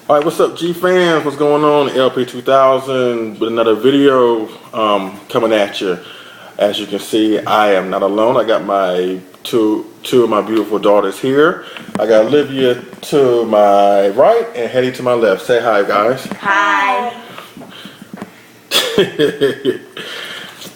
Alright, what's up G fans? What's going on? LP 2000 with another video coming at you. As you can see, I am not alone. I got my two of my beautiful daughters here. I got Olivia to my right and Hetty to my left. Say hi, guys. Hi.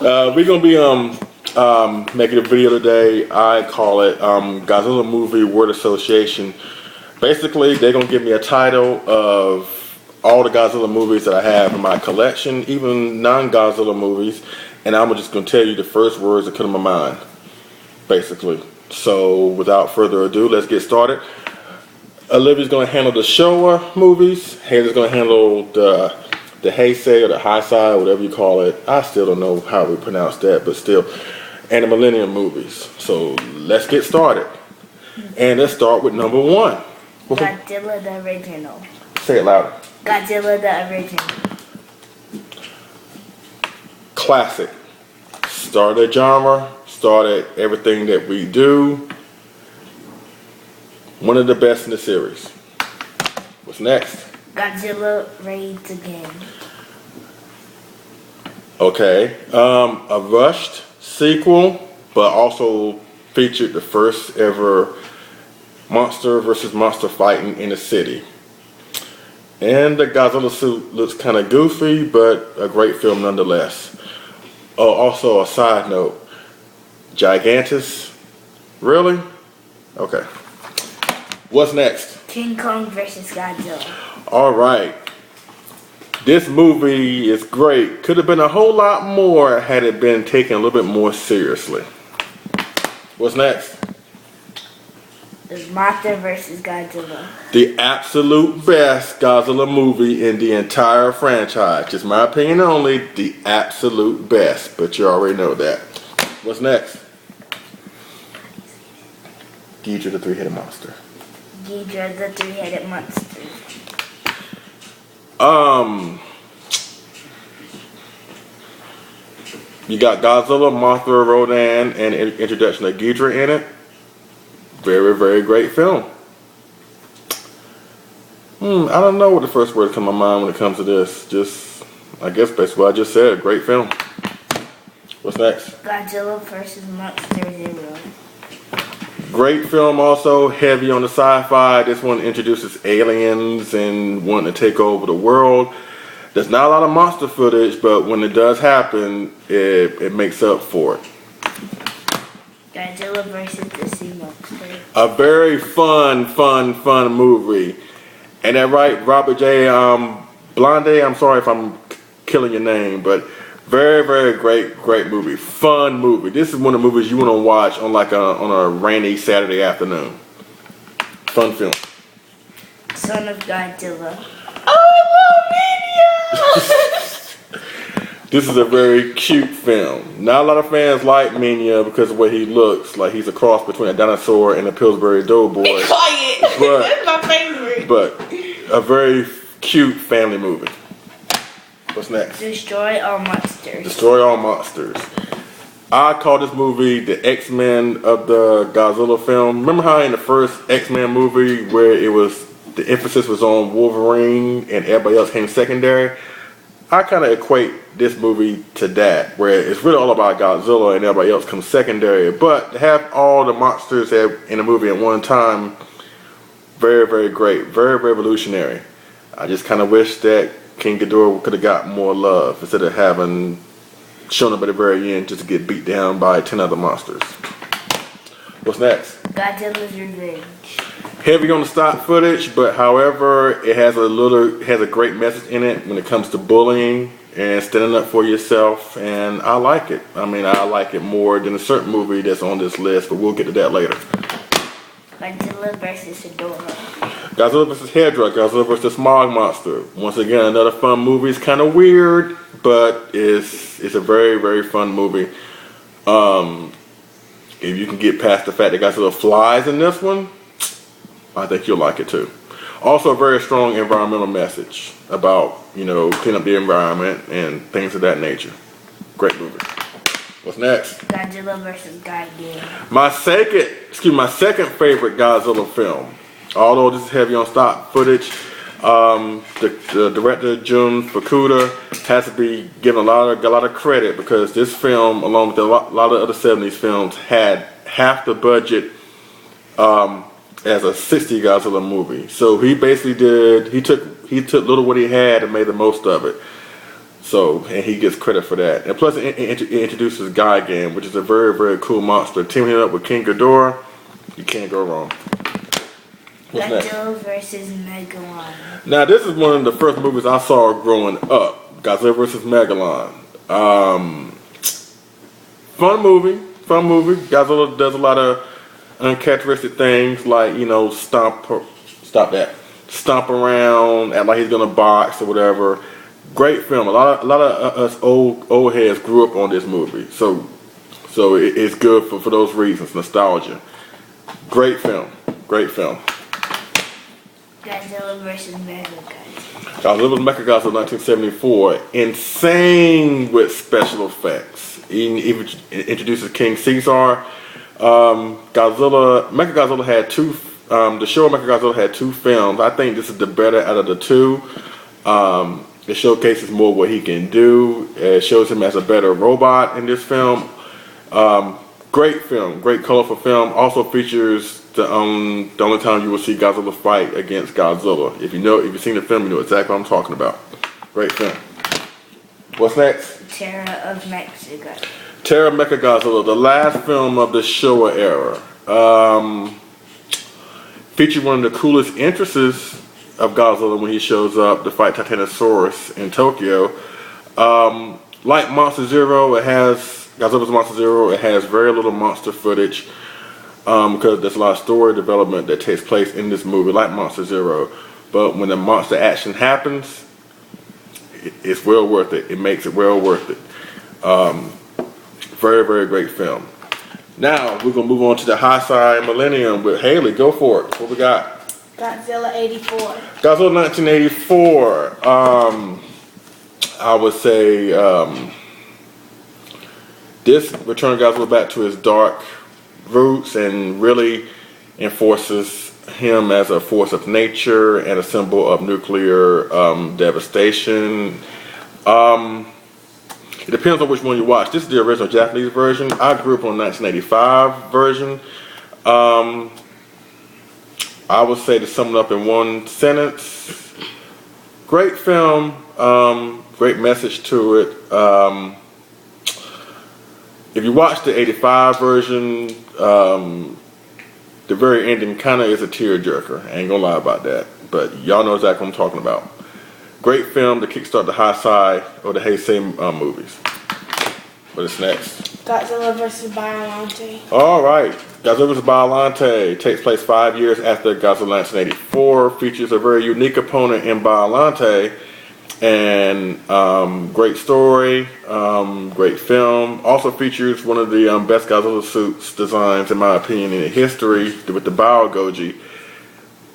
We're gonna be making a video today. I call it Godzilla Movie Word Association. Basically, they're going to give me a title of all the Godzilla movies that I have in my collection, even non-Godzilla movies, and I'm just going to tell you the first words that come to my mind, basically. So, without further ado, let's get started. Olivia's going to handle the Showa movies. Haley's going to handle the Heisei or the Heisei, whatever you call it. I still don't know how we pronounce that, but still. And the Millennium movies. So, let's get started. And let's start with number one. Godzilla the original. Say it louder. Godzilla the original. Classic. Started genre, started everything that we do. One of the best in the series. What's next? Godzilla raids again. Okay. A rushed sequel, but also featured the first ever monster versus monster fighting in the city. And the Godzilla suit looks kind of goofy, but a great film nonetheless. Oh, also a side note, Gigantus? Really? Okay. What's next? King Kong versus Godzilla. Alright. This movie is great. Could have been a whole lot more had it been taken a little bit more seriously. What's next? There's Mothra versus Godzilla. The absolute best Godzilla movie in the entire franchise. Just my opinion only, the absolute best. But you already know that. What's next? Ghidorah the three-headed monster. Ghidorah the three-headed monster. You got Godzilla, Mothra, Rodan, and introduction of Ghidorah in it. Very, very great film. I don't know what the first word come to my mind when it comes to this. Just, I guess basically what I just said. Great film. What's next? Godzilla versus Monster Zero. Great film also. Heavy on the sci-fi. This one introduces aliens and wanting to take over the world. There's not a lot of monster footage, but when it does happen, it makes up for it. Godzilla versus the Sea Monster. A very fun movie. And that right, Robert J. Blonde, I'm sorry if I'm killing your name, but very, very great movie. Fun movie. This is one of the movies you want to watch on on a rainy Saturday afternoon. Fun film. Son of Godzilla. This is a very cute film. Not a lot of fans like Minya because of the way he looks. Like he's a cross between a dinosaur and a Pillsbury Doughboy. Be quiet. That's my favorite. But a very cute family movie. What's next? Destroy All Monsters. Destroy All Monsters. I call this movie the X-Men of the Godzilla film. Remember how in the first X-Men movie where the emphasis was on Wolverine and everybody else came secondary? I kind of equate this movie to that, where it's really all about Godzilla and everybody else comes secondary. But to have all the monsters in the movie at one time, very, very great, very revolutionary. I just kind of wish that King Ghidorah could have got more love instead of having shown up at the very end just to get beat down by 10 other monsters. What's next? Godzilla's Revenge. Heavy on the stock footage, but however, it has a great message in it when it comes to bullying and standing up for yourself, and I like it. I mean, I like it more than a certain movie that's on this list, but we'll get to that later. Godzilla versus Hedorah. Godzilla vs. Hedorah, Godzilla vs. the Smog Monster. Once again, another fun movie. It's kind of weird, but it's a very, very fun movie. If you can get past the fact that Godzilla flies in this one, I think you'll like it too. Also a very strong environmental message about, clean up the environment and things of that nature. Great movie. What's next? Godzilla vs. Gigan. My second favorite Godzilla film. Although this is heavy on stock footage, The director Jun Fukuda has to be given a lot of credit because this film, along with a lot of other '70s films, had half the budget as a '60 Godzilla movie. So he basically he took little what he had and made the most of it. So, and he gets credit for that. And plus, it introduces Gigan, which is a very cool monster. Teaming it up with King Ghidorah, you can't go wrong. Godzilla versus Megalon. Now, this is one of the first movies I saw growing up. Godzilla versus Megalon. Fun movie. Godzilla does a lot of uncharacteristic things like, stomp around, act like he's gonna box or whatever. Great film. A lot of us old heads grew up on this movie, so it's good for those reasons. Nostalgia. Great film. Godzilla vs. Mechagodzilla. Godzilla vs. Mechagodzilla 1974. Insane with special effects. Even introduces King Caesar. Mechagodzilla had two. The show Mechagodzilla had two films. I think this is the better out of the two. It showcases more what he can do. It shows him as a better robot in this film. Great film, great colorful film. Also features the only time you will see Godzilla fight against Godzilla. If you've seen the film, you know exactly what I'm talking about. Great film. What's next? Terror of Mexico. Terror of Mechagodzilla, the last film of the Showa era. Featured one of the coolest entrances of Godzilla when he shows up to fight Titanosaurus in Tokyo. Like Monster Zero, Godzilla vs. Monster Zero, it has very little monster footage because there's a lot of story development that takes place in this movie, like Monster Zero. But when the monster action happens, it's well worth it. It makes it well worth it. Very great film. Now we're gonna move on to the high side Millennium with Haley. Go for it. What we got? Godzilla 84. Godzilla 1984. I would say this returns Godzilla back to his dark roots and really enforces him as a force of nature and a symbol of nuclear devastation. It depends on which one you watch. This is the original Japanese version. I grew up on the 1985 version. I would say, to sum it up in one sentence, great film, great message to it. If you watch the 85 version, the very ending kind of is a tearjerker. I ain't gonna lie about that, but y'all know exactly what I'm talking about. Great film to kickstart the high side or the Heisei movies. What is next? Godzilla vs. Biollante. All right. Godzilla vs. Biollante takes place 5 years after Godzilla 1984. Features a very unique opponent in Biollante. And great story, great film. Also features one of the best Godzilla suits designs, in my opinion, in history with the Bio Goji.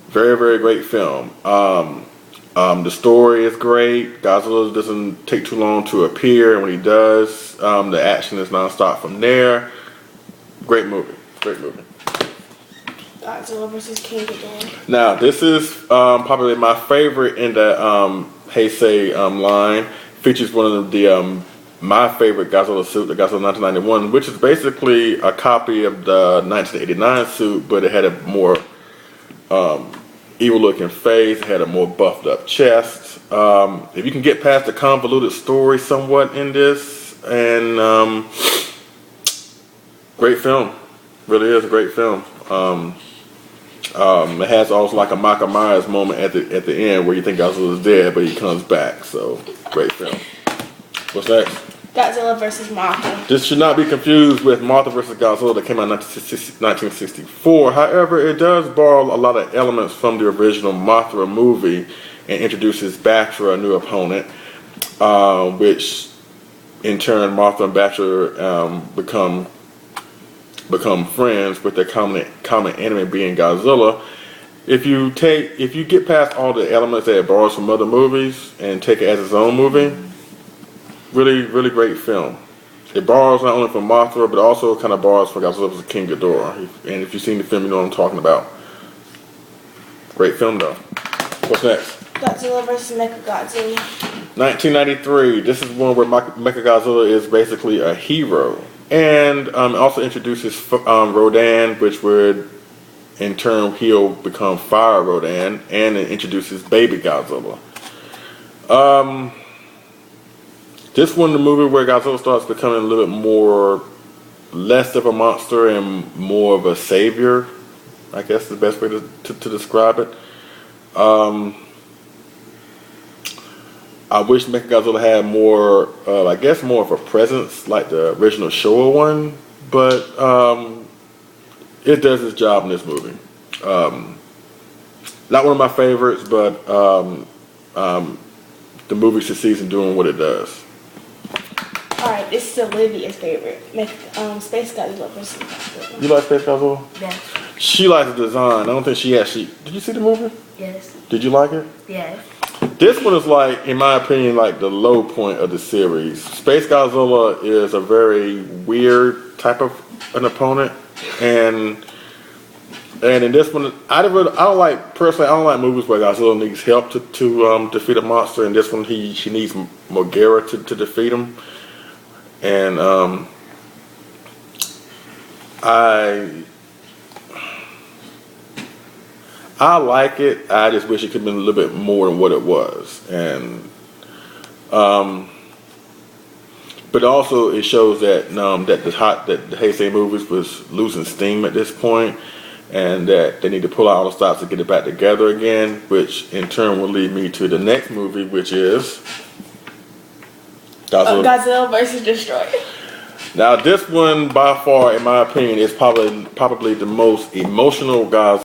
Very great film. The story is great. Godzilla doesn't take too long to appear, and when he does, the action is non-stop from there. Great movie. Godzilla vs. King Ghidorah. Now, this is probably my favorite in the Heisei line. Features one of the my favorite Godzilla suit, the Godzilla 1991, which is basically a copy of the 1989 suit, but it had a more evil-looking face. It had a more buffed-up chest. If you can get past the convoluted story somewhat in this, and great film. Really is a great film. It has also like a Michael Myers moment at the end where you think Godzilla is dead, but he comes back. So, great film. What's next? Godzilla vs. Mothra. This should not be confused with Mothra vs. Godzilla that came out in 1964. However, it does borrow a lot of elements from the original Mothra movie and introduces Batra, a new opponent, which in turn Mothra and Batra become friends with their common enemy being Godzilla. If you get past all the elements that it borrows from other movies and take it as its own movie, really great film. It borrows not only from Mothra, but also kind of borrows from Godzilla vs. King Ghidorah. And if you've seen the film, you know what I'm talking about. Great film, though. What's next? Godzilla versus Mechagodzilla. 1993. This is one where Mechagodzilla is basically a hero, and also introduces Rodan, which would in turn he'll become Fire Rodan, and it introduces Baby Godzilla. This one, the movie where Godzilla starts becoming a little bit more, less of a monster and more of a savior. I guess is the best way to describe it. I wish Mechagodzilla had more, I guess, more of a presence like the original Showa one, but it does its job in this movie. Not one of my favorites, but the movie succeeds in doing what it does. Alright, this is Olivia's favorite. Space Godzilla versus Godzilla. You like Space Godzilla? Yes. She likes the design. I don't think she actually. Did you see the movie? Yes. Did you like it? Yes. This one is like, in my opinion, like the low point of the series. Space Godzilla is a very weird type of an opponent, and in this one, I don't like movies where Godzilla needs help to defeat a monster. In this one, she needs Mogera to defeat him, and I like it. I just wish it could have been a little bit more than what it was, and but also it shows that the Heisei movies was losing steam at this point, and that they need to pull out all the stops to get it back together again, which in turn will lead me to the next movie, which is Godzilla versus Destroyer. Now this one, by far, in my opinion, is probably the most emotional Godzilla